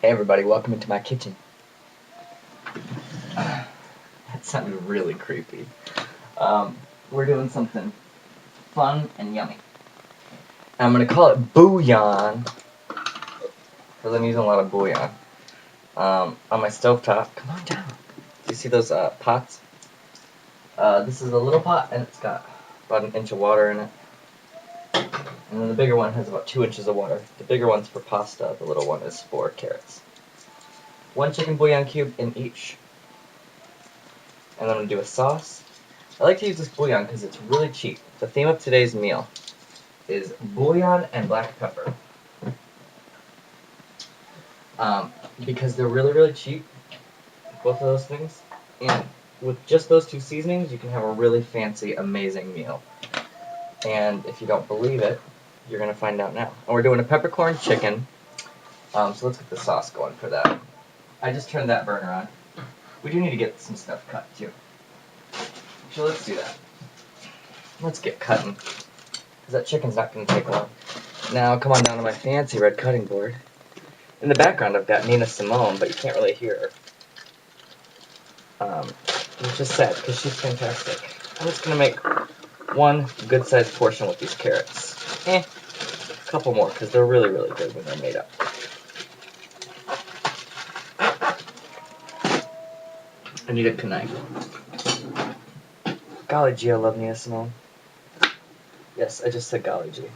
Hey everybody, welcome into my kitchen. That sounded really creepy. We're doing something fun and yummy. I'm gonna call it Boo-Yaan, because I'm using a lot of Boo-Yaan. On my stovetop. Come on down. Do you see those pots? This is a little pot, and it's got about an inch of water in it. And then the bigger one has about 2 inches of water. The bigger one's for pasta, the little one is for carrots. 1 chicken bouillon cube in each. And I'm going to do a sauce. I like to use this bouillon because it's really cheap. The theme of today's meal is bouillon and black pepper. Because they're really, really cheap, both of those things. And with just those two seasonings, you can have a really fancy, amazing meal. And if you don't believe it, you're going to find out now. And we're doing a peppercorn chicken. So let's get the sauce going for that. I just turned that burner on. We do need to get some stuff cut too. So let's do that. Let's get cutting, because that chicken's not going to take long. Now come on down to my fancy red cutting board. In the background I've got Nina Simone, but you can't really hear her. Which is sad, because she's fantastic. I'm just going to make one good-sized portion with these carrots. A couple more, because they're really, really good when they're made up. I need a knife. Golly gee, I love Nina Simone. Yes, I just said golly gee.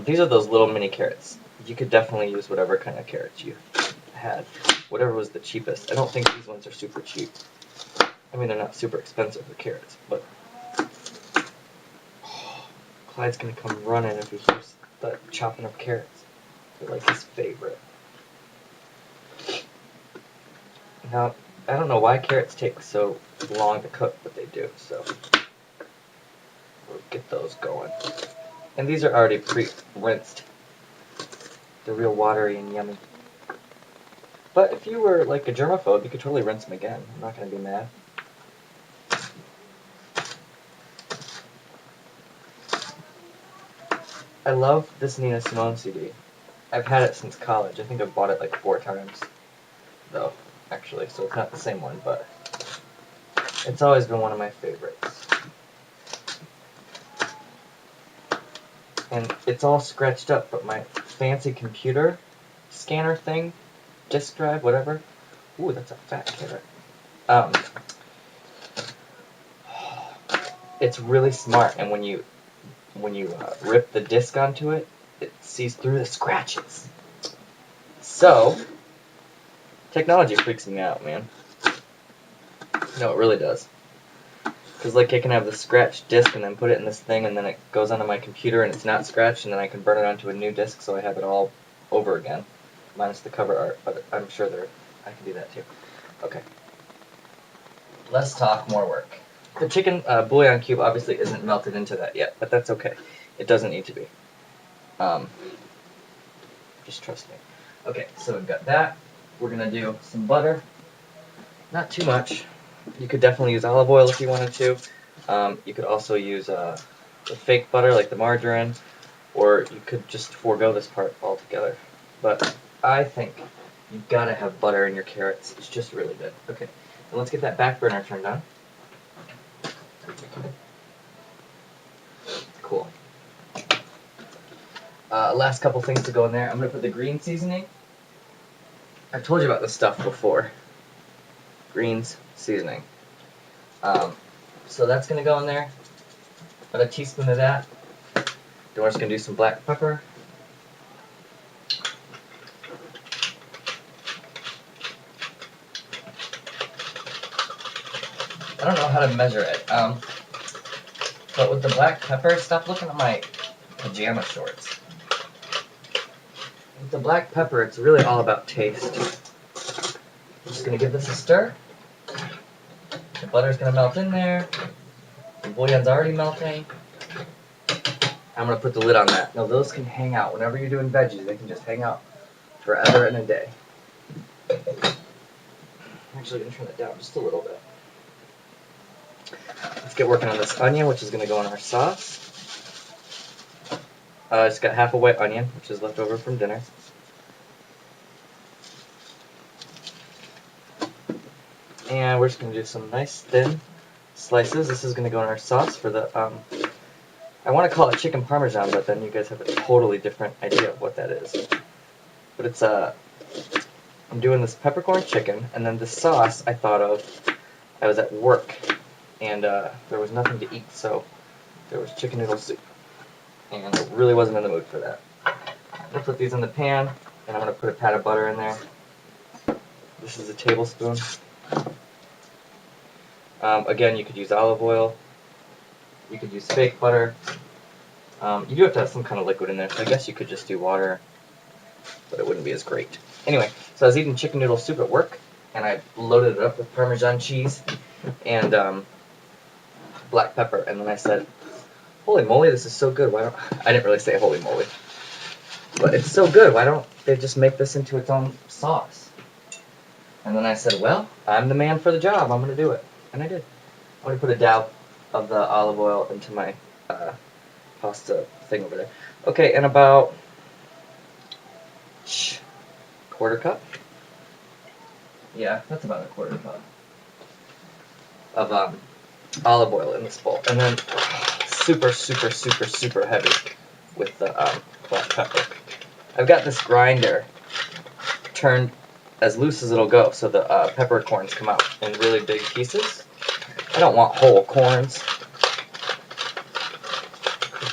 These are those little mini carrots. You could definitely use whatever kind of carrots you had. Whatever was the cheapest. I don't think these ones are super cheap. I mean, they're not super expensive for carrots, but Clyde's gonna come running if he hears the chopping of carrots. They're like his favorite. Now, I don't know why carrots take so long to cook, but they do, so we'll get those going. And these are already pre-rinsed. They're real watery and yummy. But if you were like a germaphobe, you could totally rinse them again. I'm not going to be mad. I love this Nina Simone CD. I've had it since college. I think I've bought it like 4 times, though, actually. So it's not the same one, but it's always been one of my favorites. And it's all scratched up, but my fancy computer scanner thing, disk drive, whatever. Ooh, that's a fat carrot. It's really smart, and when you rip the disc onto it, it sees through the scratches. So, technology freaks me out, man. No, it really does. Because, like, I can have the scratched disc and then put it in this thing, and then it goes onto my computer and it's not scratched, and then I can burn it onto a new disc so I have it all over again. Minus the cover art, but I'm sure I can do that too. Okay. Less talk, more work. The chicken bouillon cube obviously isn't melted into that yet, but that's okay. It doesn't need to be. Just trust me. Okay, so we've got that. We're going to do some butter. Not too much. You could definitely use olive oil if you wanted to. You could also use the fake butter like the margarine, or you could just forego this part altogether. But I think you've got to have butter in your carrots. It's just really good. Okay, and let's get that back burner turned on. Cool. Last couple things to go in there. I'm going to put the green seasoning. I've told you about this stuff before. Greens seasoning. So that's going to go in there. About a teaspoon of that. Then we're just going to do some black pepper. I don't know how to measure it. But with the black pepper, stop looking at my pajama shorts. With the black pepper, it's really all about taste. I'm just going to give this a stir. The butter's going to melt in there. The bouillon's already melting. I'm going to put the lid on that. Now those can hang out. Whenever you're doing veggies, they can just hang out forever and a day. I'm actually going to turn that down just a little bit. Let's get working on this onion, which is going to go in our sauce. I just got half a white onion, which is left over from dinner. And we're just going to do some nice thin slices. This is going to go in our sauce for the, I want to call it chicken parmesan, but then you guys have a totally different idea of what that is. But it's, I'm doing this peppercorn chicken, and then the sauce I thought of, I was at work, and there was nothing to eat, so there was chicken noodle soup. And I really wasn't in the mood for that. I'm going to put these in the pan, and I'm going to put a pat of butter in there. This is a tablespoon. Again, you could use olive oil. You could use fake butter. You do have to have some kind of liquid in there, so I guess you could just do water, but it wouldn't be as great. Anyway, so I was eating chicken noodle soup at work, and I loaded it up with Parmesan cheese and black pepper, and then I said, holy moly, this is so good. Why don't I didn't really say holy moly, but it's so good. Why don't they just make this into its own sauce? And then I said, well, I'm the man for the job. I'm going to do it. And I did. I'm going to put a dab of the olive oil into my pasta thing over there. Okay, and about quarter cup. Yeah, that's about a quarter cup of olive oil in this bowl. And then super, super, super, super heavy with the black pepper. I've got this grinder turned as loose as it'll go, so the peppercorns come out in really big pieces. I don't want whole corns,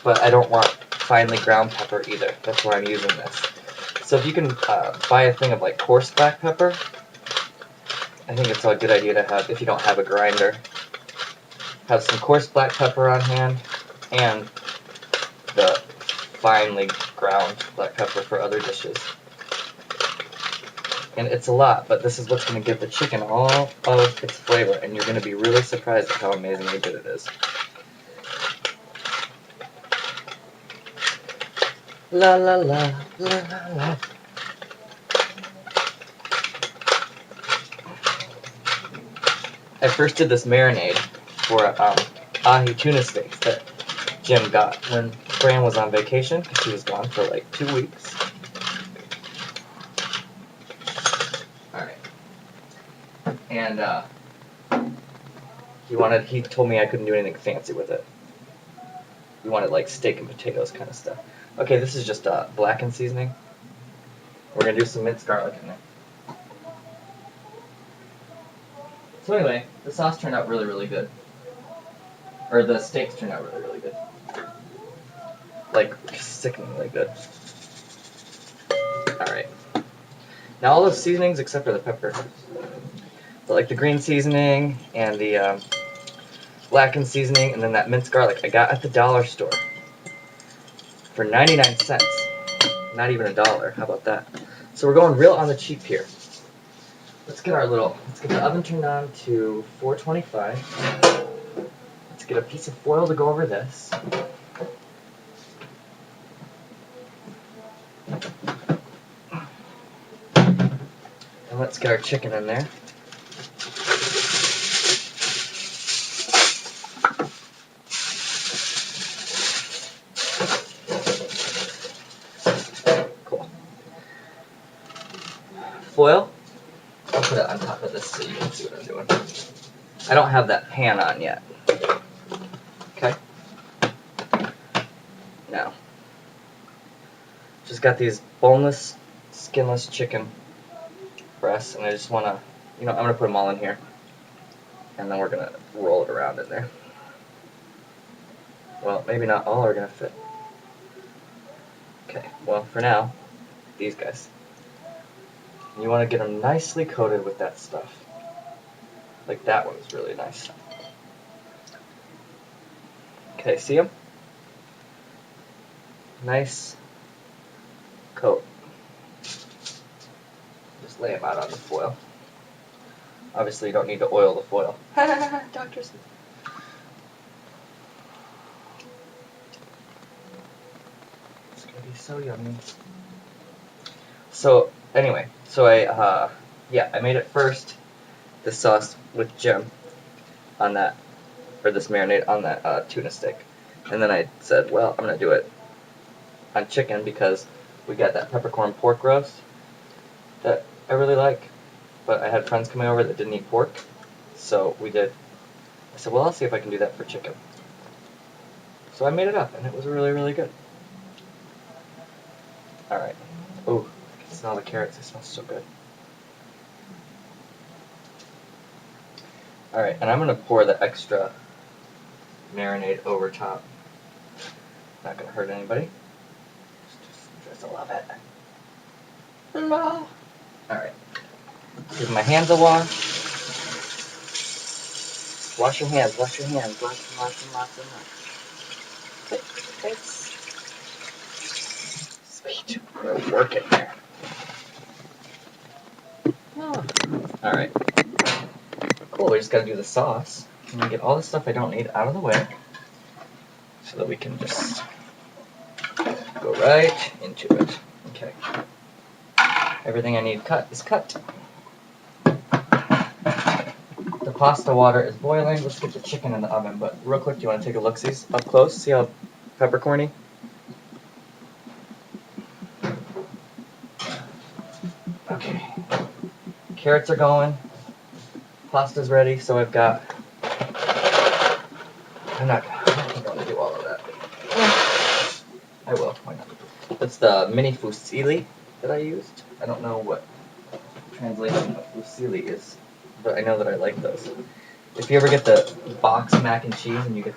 but I don't want finely ground pepper either. That's why I'm using this. So if you can buy a thing of like coarse black pepper, I think it's a good idea to have, if you don't have a grinder, have some coarse black pepper on hand and the finely ground black pepper for other dishes. And it's a lot, but this is what's going to give the chicken all of its flavor, and you're going to be really surprised at how amazingly good it is. La la la, la la la. I first did this marinade for ahi tuna steaks that Jim got when Fran was on vacation, because she was gone for like 2 weeks. And he told me I couldn't do anything fancy with it. He wanted like steak and potatoes kind of stuff. Okay, this is just blackened seasoning. We're going to do some minced garlic in there. So anyway, the sauce turned out really, really good. Or the steaks turned out really, really good. Like, sickeningly good. Alright. Now all those seasonings except for the pepper. But like the green seasoning and the blackened seasoning and then that minced garlic I got at the dollar store for 99 cents. Not even $1. How about that? So we're going real on the cheap here. Let's get the oven turned on to 425. Let's get a piece of foil to go over this. And let's get our chicken in there. Cool. Foil. I'll put it on top of this so you can see what I'm doing. I don't have that pan on yet. Okay. Now, just got these boneless, skinless chicken breasts, and I just want to, I'm going to put them all in here, and then we're going to roll it around in there. Well, maybe not all are going to fit. Okay, well, for now, these guys. You want to get them nicely coated with that stuff. Like that one's really nice. Okay, see them? Nice coat. Just lay them out on the foil. Obviously, you don't need to oil the foil. Doctors. It's gonna be so yummy. So anyway, I made it first. This sauce with Jim on that, or this marinade on that tuna steak, and then I said, well, I'm gonna do it on chicken because we got that peppercorn pork roast that I really like, but I had friends coming over that didn't eat pork, So I said, well, I'll see if I can do that for chicken. So I made it up, and it was really, really good. Alright. Ooh, I can smell the carrots. They smell so good. Alright, and I'm going to pour the extra marinade over top. Not going to hurt anybody. Just love it. No. Alright. Give my hands a wash. Wash your hands, wash your hands. Lots and lots and lots and lots. It's sweet. We're working here. Oh. Alright. Cool, we just gotta do the sauce. I'm gonna get all the stuff I don't need out of the way so that we can just go right into it. Okay. Everything I need cut is cut. The pasta water is boiling. Let's get the chicken in the oven. But real quick, do you want to take a look-see up close? See how peppercorny? Okay. Carrots are going. Pasta's ready, so I've got... I'm not going to do all of that. I will. Why not? That's the mini fusilli that I used. I don't know what translation of fusilli is, but I know that I like those. If you ever get the box mac and cheese and you get